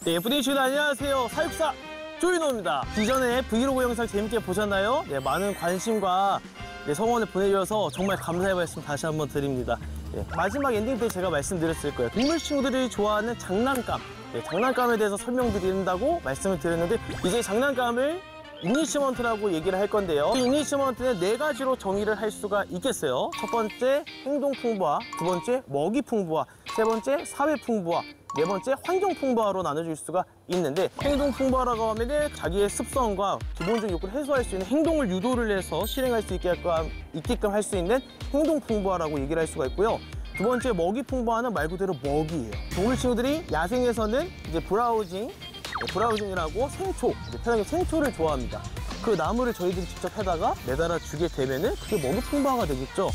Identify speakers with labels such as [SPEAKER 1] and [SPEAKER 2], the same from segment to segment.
[SPEAKER 1] 네, 예쁜이 친구들 안녕하세요. 사육사 조인호입니다. 기존에 브이로그 영상 재밌게 보셨나요? 네, 많은 관심과 성원을 보내주셔서 정말 감사의 말씀 다시 한번 드립니다. 네, 마지막 엔딩 때 제가 말씀드렸을 거예요. 동물 친구들이 좋아하는 장난감. 네, 장난감에 대해서 설명드린다고 말씀을 드렸는데 이제 장난감을 이니시먼트라고 얘기를 할 건데요. 이 이니시먼트는 4가지로 정의를 할 수가 있겠어요. 첫 번째 행동 풍부화, 두 번째 먹이 풍부화, 세 번째 사회 풍부화, 네 번째 환경 풍부화로 나눠질 수가 있는데, 행동 풍부화라고 하면은 자기의 습성과 기본적 욕구를 해소할 수 있는 행동을 유도를 해서 실행할 수 있게끔 할 수 있는 행동 풍부화라고 얘기를 할 수가 있고요. 두 번째 먹이 풍부화는 말 그대로 먹이예요. 동물 친구들이 야생에서는 이제 브라우징이라고 생초, 편하게 생초를 좋아합니다. 그 나무를 저희들이 직접 해다가 매달아 주게 되면은 그게 먹이 풍부화가 되겠죠.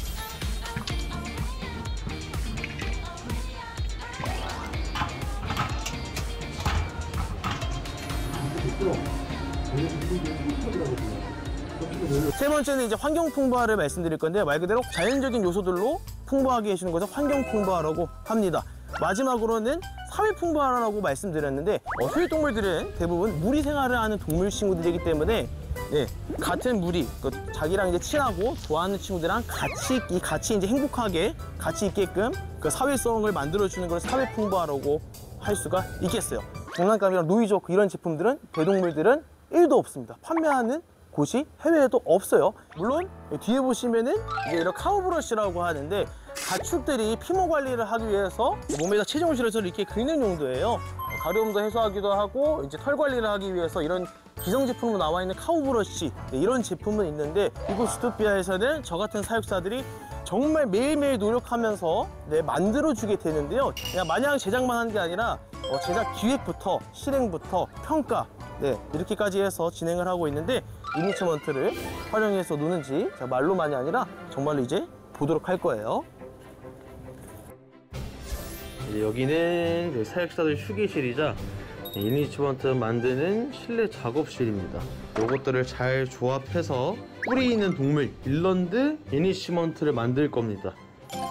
[SPEAKER 1] 세 번째는 이제 환경 풍부화를 말씀드릴 건데, 말 그대로 자연적인 요소들로 풍부하게 해주는 것을 환경 풍부화라고 합니다. 마지막으로는 사회 풍부화라고 말씀드렸는데, 소유동물들은 대부분 무리 생활을 하는 동물 친구들이기 때문에 같은 무리, 자기랑 이제 친하고 좋아하는 친구들이랑 같이 이제 행복하게 같이 있게끔 그 사회성을 만들어주는 걸 사회 풍부화라고 할 수가 있겠어요. 장난감이랑 노이즈워크 이런 제품들은 대동물들은 1도 없습니다. 판매하는 곳이 해외에도 없어요. 물론 뒤에 보시면은 이제 이런 카우브러쉬라고 하는데, 가축들이 피모 관리를 하기 위해서 몸에다 체중을 실어서 이렇게 긁는 용도예요. 가려움도 해소하기도 하고 이제 털 관리를 하기 위해서 이런 기성 제품으로 나와 있는 카우브러쉬, 이런 제품은 있는데, 이곳 주토피아에서는 저 같은 사육사들이 정말 매일매일 노력하면서 만들어주게 되는데요. 그냥 마냥 제작만 하는 게 아니라 제작 기획부터 실행부터 평가, 이렇게까지 해서 진행을 하고 있는데, 이니시먼트를 활용해서 노는지 제가 말로만이 아니라 정말로 이제 보도록 할 거예요. 이제 여기는 사육사들 휴게실이자 이니시먼트 만드는 실내 작업실입니다. 이것들을 잘 조합해서 뿔이 있는 동물 일런드 이니시먼트를 만들 겁니다.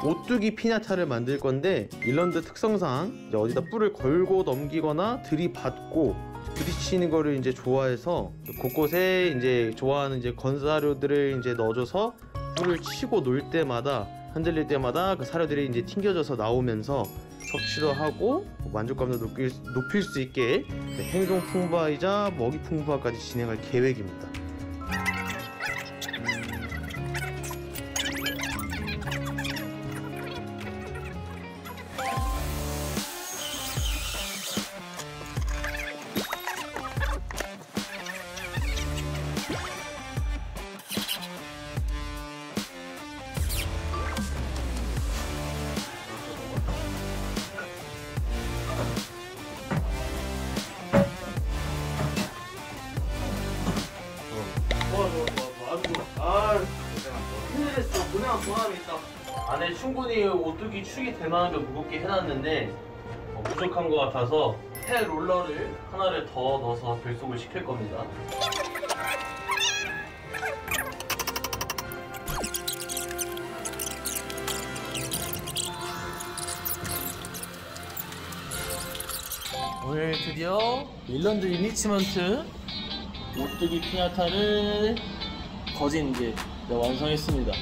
[SPEAKER 1] 오뚜기 피냐타를 만들 건데, 일런드 특성상 이제 어디다 뿔을 걸고 넘기거나 들이받고 부딪히는 거를 이제 좋아해서 곳곳에 이제 좋아하는 이제 건사료들을 이제 넣어줘서 뿔을 치고 놀 때마다, 흔들릴 때마다 그 사료들이 이제 튕겨져서 나오면서 섭취도 하고 만족감도 높일 수 있게 행동 풍부화이자 먹이 풍부화까지 진행할 계획입니다. 고생한 보람이 있다. 안에 충분히 오뚜기 축이 될 만하게 무겁게 해놨는데 부족한 것 같아서 해 롤러를 하나를 더 넣어서 결속을 시킬 겁니다. 오늘 드디어 일런드 이니시먼트 오뚜기 피냐타를 거진 이제 완성했습니다.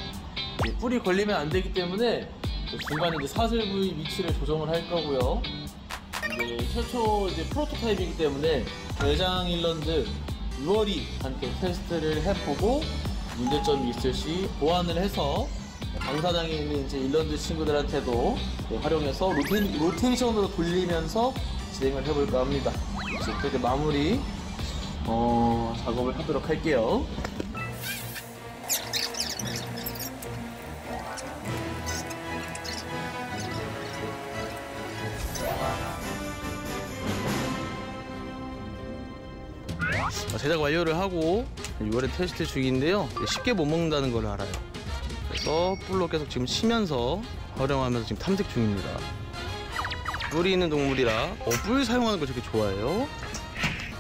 [SPEAKER 1] 뿔이 걸리면 안 되기 때문에 중간에 이제 사슬 부위 위치를 조정을 할 거고요. 이제 최초 이제 프로토타입이기 때문에 대장 일런드 6월이한테 테스트를 해보고 문제점이 있을 시 보완을 해서 방사장에 있는 이제 일런드 친구들한테도 활용해서 로테이션으로 돌리면서 진행을 해볼까 합니다. 이제 그렇게 마무리 작업을 하도록 할게요. 제작 완료를 하고 6월에 테스트 중인데요. 쉽게 못 먹는다는 걸 알아요. 그래서 뿔로 계속 지금 치면서 활용하면서 지금 탐색 중입니다. 뿔이 있는 동물이라 뿔 사용하는 걸 저렇게 좋아해요.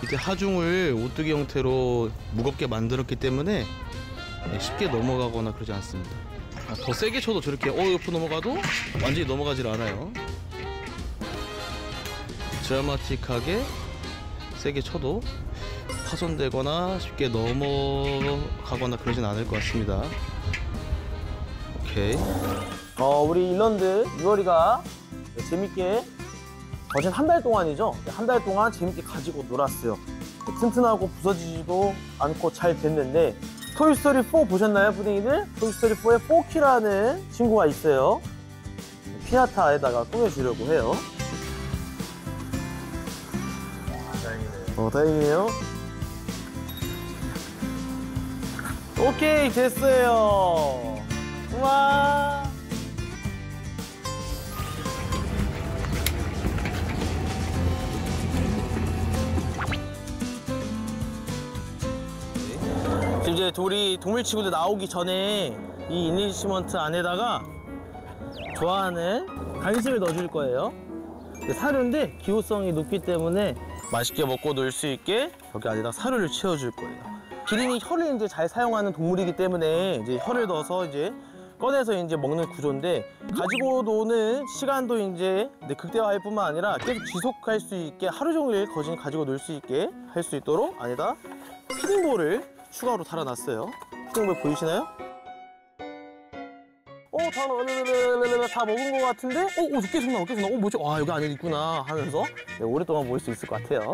[SPEAKER 1] 이제 하중을 오뚜기 형태로 무겁게 만들었기 때문에 쉽게 넘어가거나 그러지 않습니다. 더 세게 쳐도 저렇게 옆으로 넘어가도 완전히 넘어가질 않아요. 드라마틱하게
[SPEAKER 2] 세게 쳐도 파손되거나 쉽게 넘어가거나 그러진 않을 것 같습니다. 오케이.
[SPEAKER 1] 우리 일런드 유월이가 재밌게 거진 한 달 동안이죠. 한 달 동안 재밌게 가지고 놀았어요. 튼튼하고 부서지지도 않고 잘 됐는데, 토이스토리 4 보셨나요, 푸딩이들? 토이스토리 4에 포키라는 친구가 있어요. 피나타에다가 꾸며주려고 해요. 다행이네요. 다행이에요. 오케이, 됐어요. 우와. 이제 우리 동물 친구들 나오기 전에 이 인리시먼트 안에다가 좋아하는 간식을 넣어줄 거예요. 사료인데 기호성이 높기 때문에 맛있게 먹고 놀 수 있게 여기 안에다 사료를 채워줄 거예요. 기린이 혀를 이제 잘 사용하는 동물이기 때문에 이제 혀를 넣어서 이제 꺼내서 이제 먹는 구조인데, 가지고 노는 시간도 이제 극대화할 뿐만 아니라 계속 지속할 수 있게 하루 종일 거진 가지고 놀 수 있게 할 수 있도록 안에다 피딩볼을 추가로 달아놨어요. 피딩볼 보이시나요? 다 먹은 것 같은데? 계속 나와, 계속 나와. 뭐지? 와, 여기 안에 있구나 하면서 오랫동안 먹을 수 있을 것 같아요.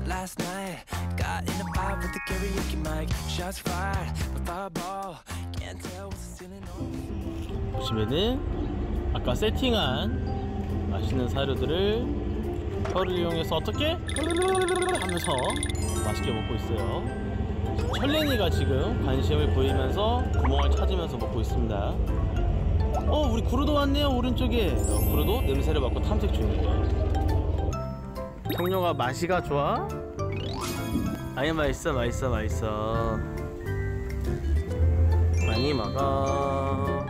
[SPEAKER 3] Last night, got in a vibe with the karaoke mic. Shots fired, a fireball. Can't tell what's the ceiling on.
[SPEAKER 1] 보시면은 아까 세팅한 맛있는 사료들을 혀를 이용해서 어떻게 하면서 맛있게 먹고 있어요. 철린이가 지금 관심을 보이면서 구멍을 찾으면서 먹고 있습니다. 우리 구르도 왔네요. 오른쪽에 구르도 냄새를 맡고 탐색 중이에요. 동료가 맛이가 좋아? 아니, 맛있어. 많이 먹어.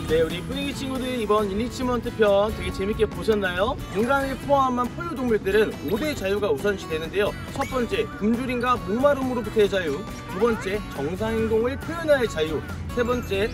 [SPEAKER 1] 네, 우리 푸딩이 친구들 이번 인리치먼트 편 되게 재밌게 보셨나요? 인간을 포함한 포유동물들은 5대 자유가 우선시 되는데요. 첫 번째, 굶주림과 목마름으로부터의 자유. 두 번째, 정상행동을 표현할 자유. 세 번째,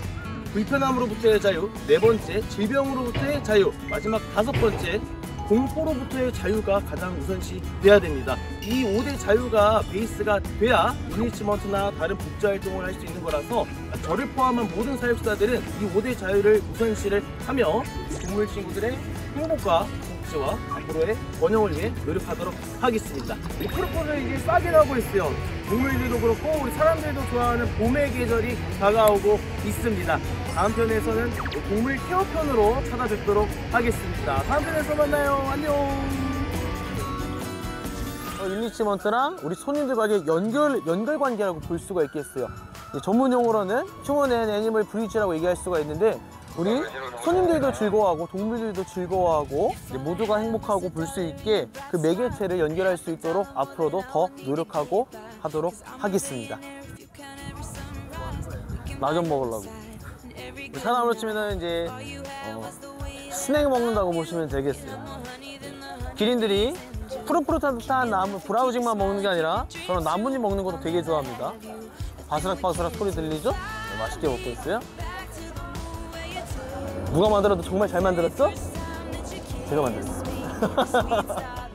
[SPEAKER 1] 불편함으로부터의 자유. 네 번째, 질병으로부터의 자유. 마지막 다섯 번째, 공포로부터의 자유가 가장 우선시 돼야 됩니다. 이 5대 자유가 베이스가 돼야 인리치먼트나 다른 복제활동을 할 수 있는 거라서 저를 포함한 모든 사육사들은 이 5대 자유를 우선시를 하며 동물 친구들의 행복과 복지와 앞으로의 번영을 위해 노력하도록 하겠습니다. 이 프로포즈를 이제 싸게 나오고 있어요. 동물들도 그렇고 우리 사람들도 좋아하는 봄의 계절이 다가오고 있습니다. 다음 편에서는 동물 케어 편으로 찾아뵙도록 하겠습니다. 다음 편에서 만나요. 안녕. 인리치먼트랑 우리 손님들과의 연결 관계라고 볼 수가 있겠어요. 전문 용어로는 휴먼 앤 애니멀 브리지라고 얘기할 수가 있는데, 우리 손님들도 즐거워하고 동물들도 즐거워하고 모두가 행복하고 볼 수 있게 그 매개체를 연결할 수 있도록 앞으로도 더 노력하고 하도록 하겠습니다. 나 좀 먹으려고. 사람으로 치면은 이제 스낵 먹는다고 보시면 되겠어요. 기린들이 푸릇푸릇한 나무 브라우징만 먹는 게 아니라 저는 나뭇잎 먹는 것도 되게 좋아합니다. 바스락바스락 소리 들리죠? 네, 맛있게 먹고 있어요. 누가 만들어도 정말 잘 만들었어? 제가 만들었어요.